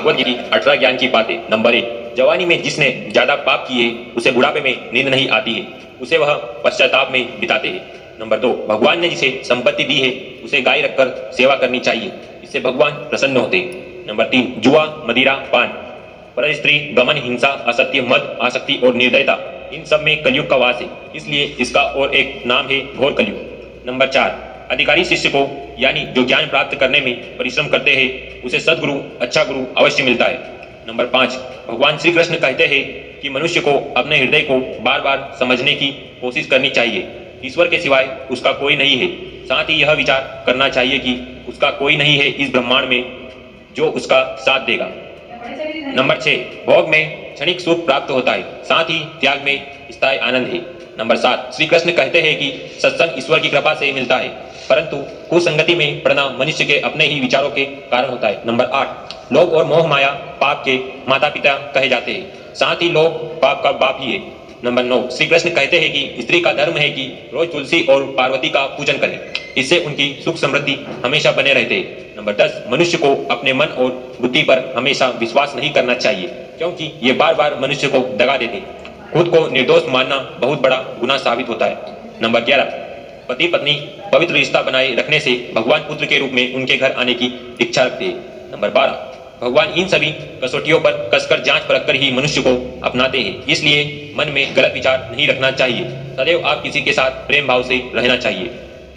भगवद गीता 18 ज्ञान की बातें। नंबर 1, जवानी में जिसने ज्यादा पाप किए उसे बुढ़ापे में नींद नहीं आती है, उसे वह पश्चाताप में बिताते हैं। नंबर 2, भगवान ने जिसे संपत्ति दी है उसे गाय रखकर सेवा करनी चाहिए, इससे भगवान प्रसन्न होते हैं। नंबर 3, जुआ, मदिरा, पान, पर स्त्री, गमन, हिंसा, असत्य, मद, आसक्ति और निर्दयता, इन सब में कलयुग का वास है, इसलिए इसका और एक नाम है घोर कलयुग। नंबर 4, अधिकारी शिष्य को यानी जो ज्ञान प्राप्त करने में परिश्रम करते हैं उसे सदगुरु, अच्छा गुरु अवश्य मिलता है। नंबर 5, भगवान श्री कृष्ण कहते हैं कि मनुष्य को अपने हृदय को बार बार समझने की कोशिश करनी चाहिए, ईश्वर के सिवाय उसका कोई नहीं है। साथ ही यह विचार करना चाहिए कि उसका कोई नहीं है इस ब्रह्मांड में जो उसका साथ देगा। नंबर 6, भोग में क्षणिक सुख प्राप्त होता है, साथ ही त्याग में स्थायी आनंद है। नंबर 7, श्री कृष्ण कहते हैं कि सत्संग ईश्वर की कृपा से मिलता है, परंतु कुसंगति में पड़ना मनुष्य के अपने ही विचारों के कारण होता है। नंबर 8, लोभ और मोह माया पाप के माता पिता कहे जाते हैं, साथ ही लोभ पाप का बाप ही है। नंबर 9, श्री कृष्ण कहते हैं कि स्त्री का धर्म है कि रोज तुलसी और पार्वती का पूजन करें, इससे उनकी सुख समृद्धि हमेशा बने रहते हैं। नंबर 10, मनुष्य को अपने मन और बुद्धि पर हमेशा विश्वास नहीं करना चाहिए, क्योंकि ये बार बार मनुष्य को दगा देते हैं। खुद को निर्दोष मानना बहुत बड़ा गुनाह साबित होता है। नंबर 11, पति पत्नी पवित्र रिश्ता बनाए रखने से भगवान पुत्र के रूप में उनके घर आने की इच्छा रखते हैं। नंबर 12, भगवान इन सभी कसौटियों पर कसकर जांच परख कर ही मनुष्य को अपनाते हैं, इसलिए मन में गलत विचार नहीं रखना चाहिए, सदैव आप किसी के साथ प्रेम भाव से रहना चाहिए।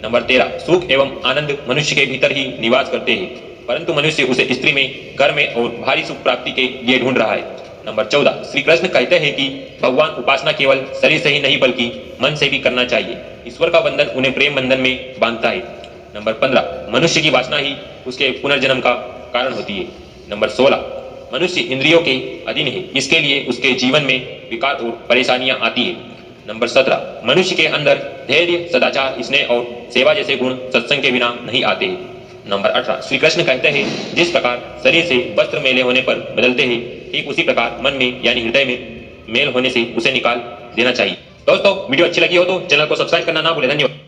नंबर 13, सुख एवं आनंद मनुष्य के भीतर ही निवास करते हैं, परंतु मनुष्य उसे स्त्री में, घर में और भारी सुख प्राप्ति के लिए ढूंढ रहा है। नंबर 14, श्री कृष्ण कहते हैं कि भगवान उपासना केवल शरीर से ही नहीं बल्कि मन से भी करना चाहिए, ईश्वर का बंधन उन्हें प्रेम बंधन में बांधता है। नंबर 15, मनुष्य की वासना ही उसके पुनर्जन्म का कारण होती है। नंबर 16, मनुष्य इंद्रियों के अधीन है, इसके लिए उसके जीवन में विकार और परेशानियां आती है। नंबर 17, मनुष्य के अंदर धैर्य, सदाचार, स्नेह और सेवा जैसे गुण सत्संग के बिना नहीं आते हैं। नंबर 18, श्री कृष्ण कहते हैं जिस प्रकार शरीर से वस्त्र मेले होने पर बदलते हैं, ठीक उसी प्रकार मन में यानी हृदय में मेल होने से उसे निकाल देना चाहिए। दोस्तों, वीडियो अच्छी लगी हो तो चैनल को सब्सक्राइब करना ना भूलें। धन्यवाद।